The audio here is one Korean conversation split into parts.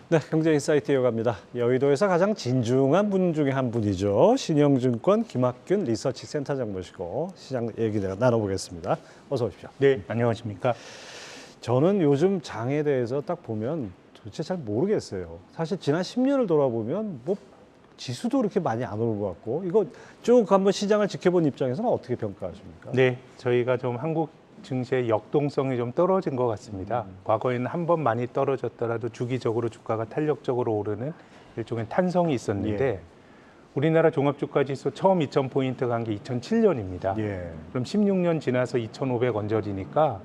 네, 경제인사이트 이어갑니다. 여의도에서 가장 진중한 분 중에 한 분이죠. 신영증권 김학균 리서치 센터장 모시고 시장 얘기 나눠보겠습니다. 어서 오십시오. 네, 안녕하십니까. 저는 요즘 장에 대해서 딱 보면 도대체 잘 모르겠어요. 사실 지난 10년을 돌아보면 뭐 지수도 그렇게 많이 안 오른 것 같고, 이거 쭉 한번 시장을 지켜본 입장에서는 어떻게 평가하십니까? 네, 저희가 좀 한국 증시의 역동성이 좀 떨어진 것 같습니다. 과거에는 한 번 많이 떨어졌더라도 주기적으로 주가가 탄력적으로 오르는 일종의 탄성이 있었는데 예. 우리나라 종합주가지수 처음 2,000포인트 간 게 2007년입니다. 예. 그럼 16년 지나서 2,500 언저리니까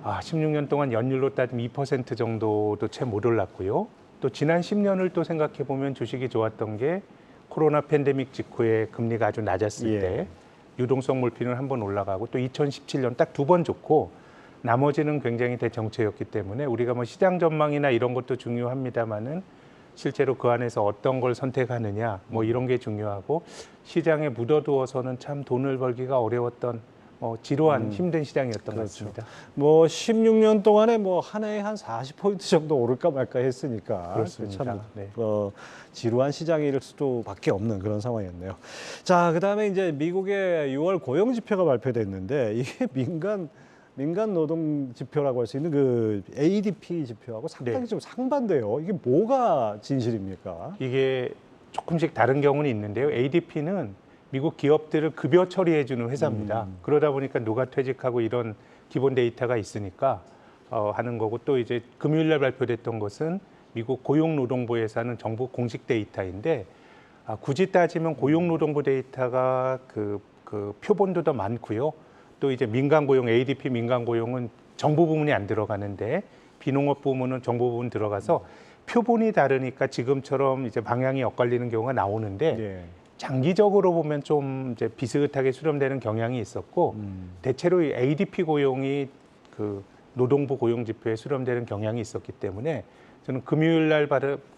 16년 동안 연율로 따지면 2% 정도도 채 못 올랐고요. 또 지난 10년을 또 생각해 보면 주식이 좋았던 게 코로나 팬데믹 직후에 금리가 아주 낮았을 예. 때 유동성 물피는 한 번 올라가고 또 2017년 딱 두 번 좋고 나머지는 굉장히 대정체였기 때문에 우리가 뭐 시장 전망이나 이런 것도 중요합니다만은 실제로 그 안에서 어떤 걸 선택하느냐 뭐 이런 게 중요하고 시장에 묻어두어서는 참 돈을 벌기가 어려웠던 지루한 힘든 시장이었던 것 같습니다. 뭐 16년 동안에 뭐 한 해에 한 40포인트 정도 오를까 말까 했으니까 그렇습니다. 참 네. 지루한 시장일 수도밖에 없는 그런 상황이었네요. 자, 그다음에 이제 미국의 6월 고용 지표가 발표됐는데 이게 민간 노동 지표라고 할 수 있는 그 ADP 지표하고 상당히 네. 좀 상반돼요. 이게 뭐가 진실입니까? 이게 조금씩 다른 경우는 있는데요. ADP는 미국 기업들을 급여 처리해주는 회사입니다. 그러다 보니까 누가 퇴직하고 이런 기본 데이터가 있으니까 하는 거고 또 이제 금요일 날 발표됐던 것은 미국 고용노동부에서 하는 정부 공식 데이터인데 굳이 따지면 고용노동부 데이터가 그 표본도 더 많고요. 또 이제 민간 고용, ADP 민간 고용은 정부 부문이 안 들어가는데 비농업 부문은 정부 부문 들어가서 표본이 다르니까 지금처럼 이제 방향이 엇갈리는 경우가 나오는데 예. 장기적으로 보면 좀 이제 비슷하게 수렴되는 경향이 있었고 대체로 이 ADP 고용이 그 노동부 고용 지표에 수렴되는 경향이 있었기 때문에 저는 금요일 날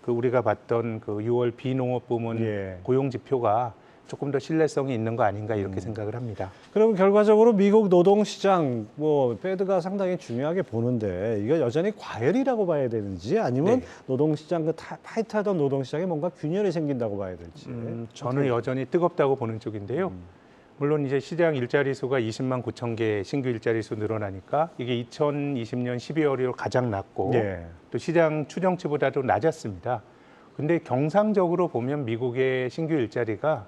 우리가 봤던 그 6월 비농업 부문 예. 고용 지표가 조금 더 신뢰성이 있는 거 아닌가 이렇게 생각을 합니다. 그럼 결과적으로 미국 노동시장, 뭐, 패드가 상당히 중요하게 보는데, 이거 여전히 과열이라고 봐야 되는지, 아니면 네. 노동시장, 타이트하던 노동시장에 뭔가 균열이 생긴다고 봐야 될지. 저는 여전히 뜨겁다고 보는 쪽인데요. 물론 이제 시장 일자리 수가 20만 9천 개 신규 일자리 수 늘어나니까 이게 2020년 12월이 가장 낮고 예. 또 시장 추정치보다도 낮았습니다. 근데 경상적으로 보면 미국의 신규 일자리가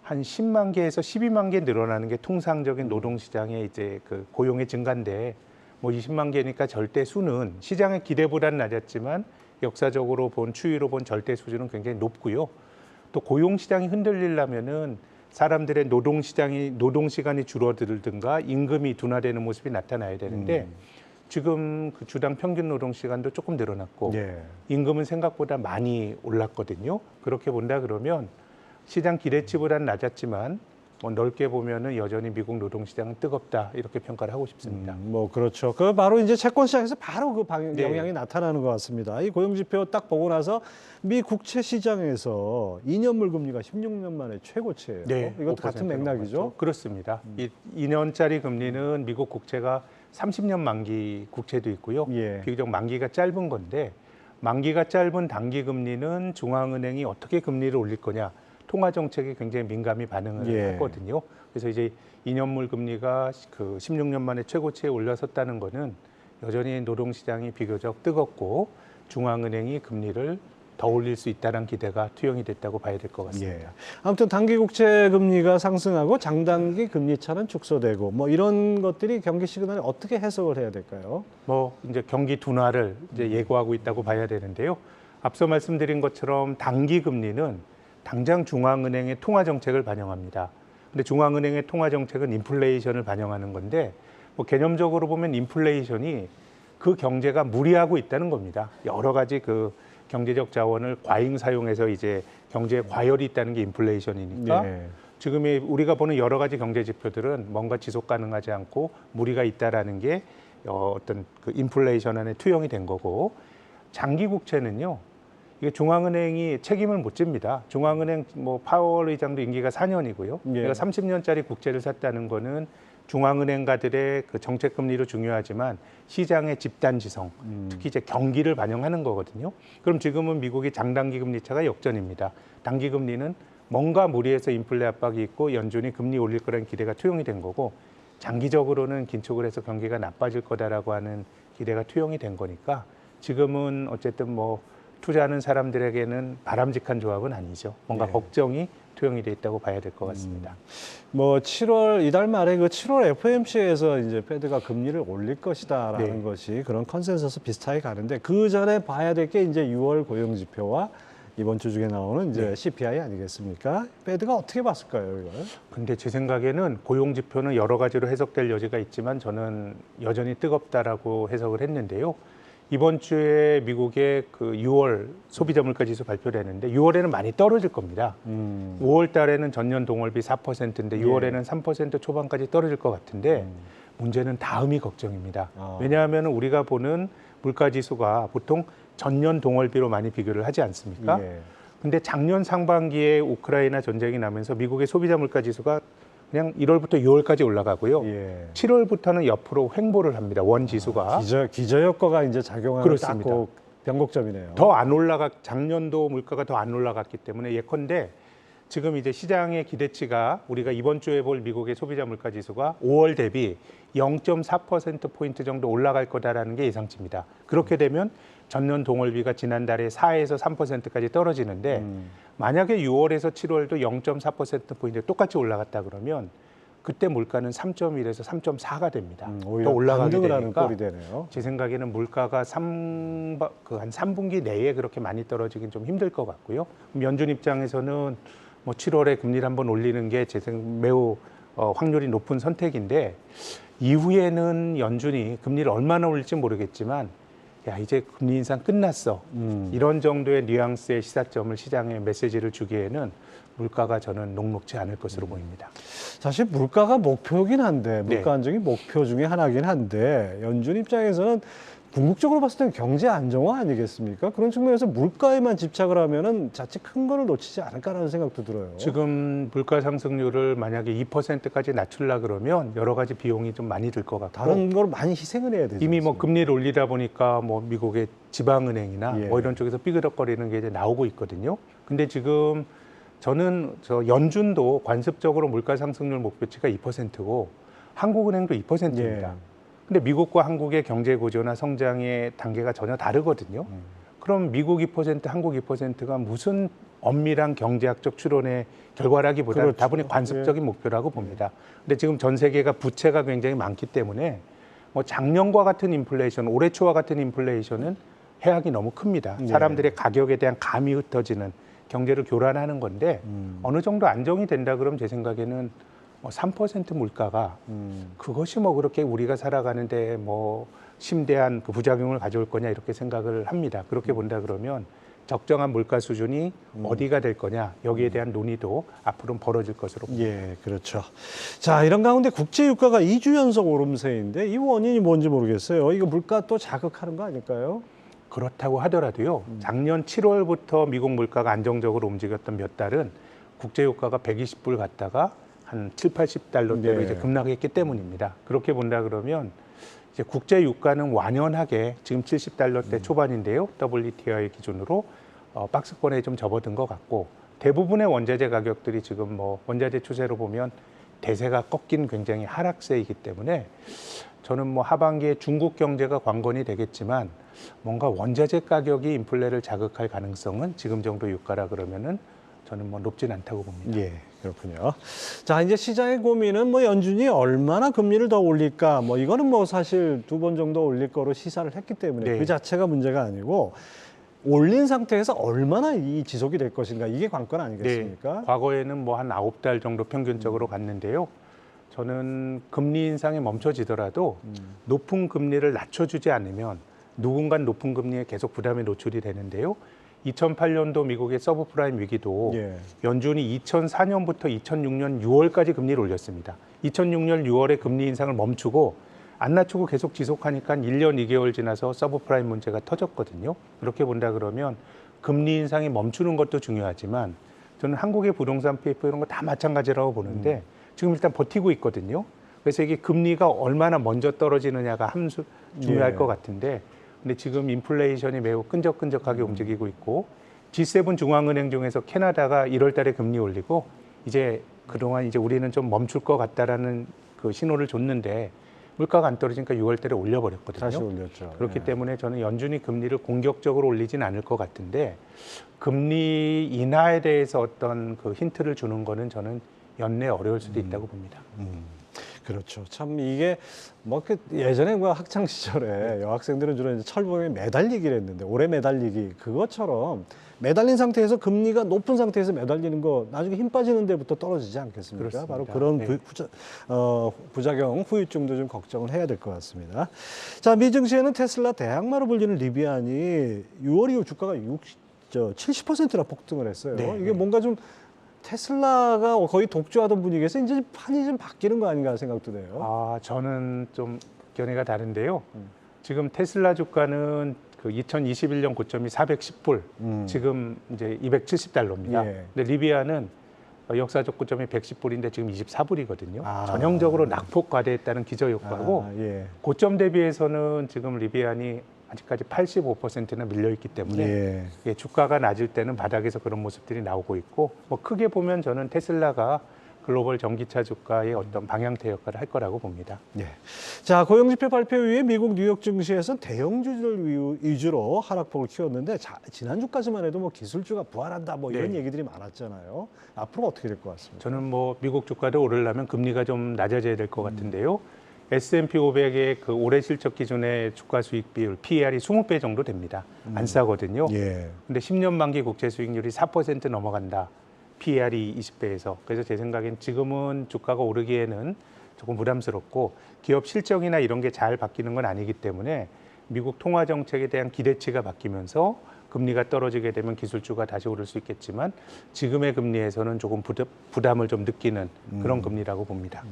한 10만 개에서 12만 개 늘어나는 게 통상적인 노동시장의 이제 그 고용의 증가인데 뭐 20만 개니까 절대 수는 시장의 기대보다는 낮았지만 역사적으로 본 추이로 본 절대 수준은 굉장히 높고요. 또 고용시장이 흔들리려면은 사람들의 노동시간이 줄어들든가 임금이 둔화되는 모습이 나타나야 되는데 지금 그 주당 평균 노동시간도 조금 늘어났고 예. 임금은 생각보다 많이 올랐거든요. 그렇게 본다 그러면 시장 기대치보다는 낮았지만 뭐 넓게 보면은 여전히 미국 노동시장은 뜨겁다 이렇게 평가를 하고 싶습니다. 뭐, 그렇죠. 그 바로 이제 채권시장에서 바로 그 네. 영향이 나타나는 것 같습니다. 이 고용지표 딱 보고 나서 미 국채 시장에서 2년물 금리가 16년 만에 최고치예요. 이것도 같은 5% 맥락이죠. 넘었죠. 그렇습니다. 이 2년짜리 금리는 미국 국채가 30년 만기 국채도 있고요. 예. 비교적 만기가 짧은 건데 만기가 짧은 단기 금리는 중앙은행이 어떻게 금리를 올릴 거냐. 통화 정책에 굉장히 민감히 반응을 예. 했거든요. 그래서 이제 2년물 금리가 그 16년 만에 최고치에 올라섰다는 거는 여전히 노동시장이 비교적 뜨겁고 중앙은행이 금리를 더 올릴 수 있다는 기대가 투영이 됐다고 봐야 될 것 같습니다. 예. 아무튼 단기 국채 금리가 상승하고 장단기 금리 차는 축소되고 뭐 이런 것들이 경기 시그널에 어떻게 해석을 해야 될까요? 뭐 이제 경기 둔화를 이제 예고하고 있다고 봐야 되는데요. 앞서 말씀드린 것처럼 단기 금리는 당장 중앙은행의 통화 정책을 반영합니다. 근데 중앙은행의 통화 정책은 인플레이션을 반영하는 건데 뭐 개념적으로 보면 인플레이션이 그 경제가 무리하고 있다는 겁니다. 여러 가지 그 경제적 자원을 과잉 사용해서 이제 경제에 과열이 있다는 게 인플레이션이니까 예. 지금의 우리가 보는 여러 가지 경제 지표들은 뭔가 지속 가능하지 않고 무리가 있다라는 게 어떤 그 인플레이션 안에 투영이 된 거고 장기 국채는요. 이게 중앙은행이 책임을 못 집니다. 중앙은행 뭐 파월 의장도 임기가 4년이고요. 예. 내가 30년짜리 국채를 샀다는 거는 중앙은행가들의 그 정책 금리도 중요하지만 시장의 집단지성, 특히 이제 경기를 반영하는 거거든요. 그럼 지금은 미국이 장단기 금리 차가 역전입니다. 단기 금리는 뭔가 무리해서 인플레 압박이 있고 연준이 금리 올릴 거라는 기대가 투영이 된 거고, 장기적으로는 긴축을 해서 경기가 나빠질 거다라고 하는 기대가 투영이 된 거니까 지금은 어쨌든 뭐 투자하는 사람들에게는 바람직한 조합은 아니죠. 뭔가 네. 걱정이 투영이 돼 있다고 봐야 될 것 같습니다. 뭐 7월 이달 말에 그 7월 FOMC에서 이제 패드가 금리를 올릴 것이다라는 네. 것이 그런 컨센서스 비슷하게 가는데, 그 전에 봐야 될 게 이제 6월 고용 지표와 이번 주 중에 나오는 이제 네. CPI 아니겠습니까? 패드가 어떻게 봤을까요, 이걸? 근데 제 생각에는 고용 지표는 여러 가지로 해석될 여지가 있지만 저는 여전히 뜨겁다라고 해석을 했는데요. 이번 주에 미국의 그 6월 소비자 물가 지수 발표되는데 6월에는 많이 떨어질 겁니다. 5월 달에는 전년 동월비 4%인데 6월에는 3% 초반까지 떨어질 것 같은데 문제는 다음이 걱정입니다. 왜냐하면 우리가 보는 물가 지수가 보통 전년 동월비로 많이 비교를 하지 않습니까? 예. 근데 작년 상반기에 우크라이나 전쟁이 나면서 미국의 소비자 물가 지수가 그냥 1월부터 6월까지 올라가고요. 예. 7월부터는 옆으로 횡보를 합니다. 원 지수가. 기저 효과가 이제 작용하는 그렇습니다. 딱 변곡점이네요. 더 안 작년도 물가가 더 안 올라갔기 때문에 예컨대 지금 이제 시장의 기대치가 우리가 이번 주에 볼 미국의 소비자 물가 지수가 5월 대비 0.4%포인트 정도 올라갈 거다라는 게 예상치입니다. 그렇게 되면 전년 동월비가 지난달에 4에서 3%까지 떨어지는데 만약에 6월에서 7월도 0.4%포인트 똑같이 올라갔다 그러면 그때 물가는 3.1에서 3.4가 됩니다. 오히려 더 올라가게 반등을 하는 되니까 꼴이 되네요. 제 생각에는 물가가 한 3분기 내에 그렇게 많이 떨어지긴 좀 힘들 것 같고요. 그럼 연준 입장에서는 뭐 7월에 금리를 한번 올리는 게 제 생각 매우 확률이 높은 선택인데, 이후에는 연준이 금리를 얼마나 올릴지 모르겠지만 야 이제 금리 인상 끝났어. 이런 정도의 뉘앙스의 시사점을 시장에 메시지를 주기에는 물가가 저는 녹록지 않을 것으로 보입니다. 사실 물가가 목표긴 한데, 네. 물가 안정이 목표 중에 하나긴 한데, 연준 입장에서는 궁극적으로 봤을 때는 경제 안정화 아니겠습니까? 그런 측면에서 물가에만 집착을 하면은 자칫 큰 거를 놓치지 않을까라는 생각도 들어요. 지금 물가 상승률을 만약에 2%까지 낮추려 그러면 여러 가지 비용이 좀 많이 들 것 같고, 다른 걸 많이 희생을 해야 되죠. 이미 뭐 금리를 올리다 보니까 뭐 미국의 지방은행이나 예. 뭐 이런 쪽에서 삐그덕거리는 게 이제 나오고 있거든요. 근데 지금 저는 연준도 관습적으로 물가 상승률 목표치가 2%고 한국은행도 2%입니다. 예. 근데 미국과 한국의 경제 구조나 성장의 단계가 전혀 다르거든요. 그럼 미국 2%, 한국 2%가 무슨 엄밀한 경제학적 추론의 결과라기보다 그렇죠. 다분히 관습적인 목표라고 봅니다. 근데 지금 전 세계가 부채가 굉장히 많기 때문에 뭐 작년과 같은 인플레이션, 올해 초와 같은 인플레이션은 해악이 너무 큽니다. 예. 사람들의 가격에 대한 감이 흩어지는 경제를 교란하는 건데 어느 정도 안정이 된다 그러면 제 생각에는 3% 물가가 그것이 뭐 그렇게 우리가 살아가는데 뭐 심대한 그 부작용을 가져올 거냐 이렇게 생각을 합니다. 그렇게 본다 그러면 적정한 물가 수준이 어디가 될 거냐 여기에 대한 논의도 앞으로는 벌어질 것으로 봅니다. 예, 그렇죠. 자, 이런 가운데 국제 유가가 2주 연속 오름세인데 이 원인이 뭔지 모르겠어요. 이거 물가 또 자극하는 거 아닐까요? 그렇다고 하더라도요. 작년 7월부터 미국 물가가 안정적으로 움직였던 몇 달은 국제 유가가 120불 갔다가 한 7, 80달러대로 네. 이제 급락했기 때문입니다. 그렇게 본다 그러면 이제 국제 유가는 완연하게 지금 70달러대 초반인데요. WTI 기준으로 박스권에 좀 접어든 것 같고, 대부분의 원자재 가격들이 지금 뭐 원자재 추세로 보면 대세가 꺾인 굉장히 하락세이기 때문에 저는 뭐 하반기에 중국 경제가 관건이 되겠지만 뭔가 원자재 가격이 인플레를 자극할 가능성은 지금 정도 유가라 그러면은 저는 뭐 높진 않다고 봅니다. 예, 그렇군요. 자, 이제 시장의 고민은 뭐 연준이 얼마나 금리를 더 올릴까, 뭐 이거는 뭐 사실 2번 정도 올릴 거로 시사를 했기 때문에 네. 그 자체가 문제가 아니고, 올린 상태에서 얼마나 이 지속이 될 것인가, 이게 관건 아니겠습니까? 과거에는 뭐 한 9달 정도 평균적으로 갔는데요. 저는 금리 인상이 멈춰지더라도 높은 금리를 낮춰주지 않으면 누군가 높은 금리에 계속 부담에 노출이 되는데요. 2008년도 미국의 서브프라임 위기도 예. 연준이 2004년부터 2006년 6월까지 금리를 올렸습니다. 2006년 6월에 금리 인상을 멈추고 안 낮추고 계속 지속하니까 1년 2개월 지나서 서브프라임 문제가 터졌거든요. 그렇게 본다 그러면 금리 인상이 멈추는 것도 중요하지만 저는 한국의 부동산 PF 이런 거 다 마찬가지라고 보는데 지금 일단 버티고 있거든요. 그래서 이게 금리가 얼마나 먼저 떨어지느냐가 함수 중요할 예. 것 같은데, 근데 지금 인플레이션이 매우 끈적끈적하게 움직이고 있고, G7 중앙은행 중에서 캐나다가 1월 달에 금리 올리고, 이제 그동안 이제 우리는 좀 멈출 것 같다라는 그 신호를 줬는데, 물가가 안 떨어지니까 6월 달에 올려버렸거든요. 다시 올렸죠. 그렇기 예. 때문에 저는 연준이 금리를 공격적으로 올리진 않을 것 같은데, 금리 인하에 대해서 어떤 그 힌트를 주는 거는 저는 연내 어려울 수도 있다고 봅니다. 그렇죠. 참 이게 뭐 예전에 뭐 학창 시절에 여학생들은 주로 이제 철봉에 매달리기를 했는데 오래 매달리기 그것처럼 매달린 상태에서 금리가 높은 상태에서 매달리는 거 나중에 힘 빠지는 데부터 떨어지지 않겠습니까? 그렇습니다. 바로 그런 네. 부작용, 후유증도 좀 걱정을 해야 될 것 같습니다. 자, 미 증시에는 테슬라 대항마로 불리는 리비안이 6월 이후 주가가 70%나 폭등을 했어요. 네, 이게 네. 뭔가 좀 테슬라가 거의 독주하던 분위기에서 이제 판이 좀 바뀌는 거 아닌가 생각도 돼요. 아, 저는 좀 견해가 다른데요. 지금 테슬라 주가는 그 2021년 고점이 410불, 지금 이제 270달러입니다. 예. 근데 리비아는 역사적 고점이 110불인데 지금 24불이거든요. 아. 전형적으로 낙폭 과대했다는 기저 효과고, 예. 고점 대비해서는 지금 리비안이 아직까지 85%나 밀려 있기 때문에 예. 예, 주가가 낮을 때는 바닥에서 그런 모습들이 나오고 있고, 뭐 크게 보면 저는 테슬라가 글로벌 전기차 주가의 어떤 방향제 역할을 할 거라고 봅니다. 예. 자, 고용지표 발표 이후에 미국 뉴욕 증시에서는 대형주들 위주로 하락폭을 키웠는데 지난주까지만 해도 뭐 기술주가 부활한다 뭐 이런 네. 얘기들이 많았잖아요. 앞으로 어떻게 될 것 같습니까? 저는 뭐 미국 주가도 오르려면 금리가 좀 낮아져야 될 것 같은데요. S&P 500의 그 올해 실적 기준의 주가 수익 비율 PER이 20배 정도 됩니다. 안 싸거든요. 예. 근데 10년 만기 국채 수익률이 4% 넘어간다. PER이 20배에서. 그래서 제 생각엔 지금은 주가가 오르기에는 조금 부담스럽고, 기업 실적이나 이런 게 잘 바뀌는 건 아니기 때문에 미국 통화 정책에 대한 기대치가 바뀌면서 금리가 떨어지게 되면 기술주가 다시 오를 수 있겠지만, 지금의 금리에서는 조금 부담을 좀 느끼는 그런 금리라고 봅니다.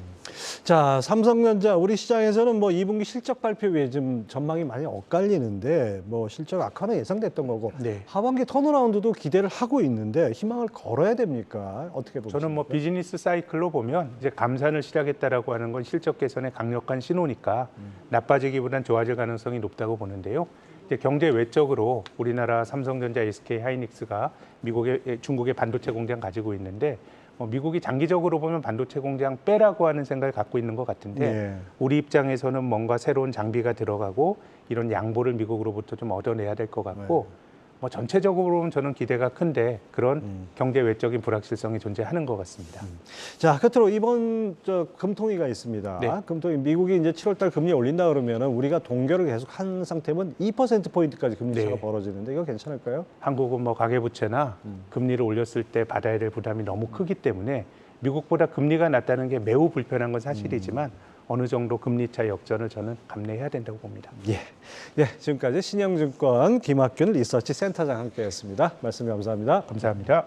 자, 삼성전자 우리 시장에서는 뭐 2분기 실적 발표 후에 좀 전망이 많이 엇갈리는데 뭐 실적 악화는 예상됐던 거고 네. 하반기 턴어라운드도 기대를 하고 있는데 희망을 걸어야 됩니까? 어떻게 보십니까? 저는 뭐 비즈니스 사이클로 보면 이제 감산을 시작했다라고 하는 건 실적 개선의 강력한 신호니까 나빠지기보단 좋아질 가능성이 높다고 보는데요. 이제 경제 외적으로 우리나라 삼성전자, SK 하이닉스가 중국의 반도체 공장 가지고 있는데, 미국이 장기적으로 보면 반도체 공장 빼라고 하는 생각을 갖고 있는 것 같은데, 예. 우리 입장에서는 뭔가 새로운 장비가 들어가고 이런 양보를 미국으로부터 좀 얻어내야 될 것 같고, 뭐 전체적으로 보면 저는 기대가 큰데 그런 경제 외적인 불확실성이 존재하는 것 같습니다. 자, 끝으로 이번 금통위가 있습니다. 네. 금통위 미국이 이제 7월달 금리 올린다 그러면은 우리가 동결을 계속 한 상태면 2%포인트까지 금리 차가 네. 벌어지는데 이거 괜찮을까요? 한국은 뭐 가계부채나 금리를 올렸을 때 받아야 될 부담이 너무 크기 때문에 미국보다 금리가 낮다는 게 매우 불편한 건 사실이지만 어느 정도 금리 차 역전을 저는 감내해야 된다고 봅니다. 예. 예, 지금까지 신영증권 김학균 리서치 센터장 함께했습니다. 말씀 감사합니다. 감사합니다.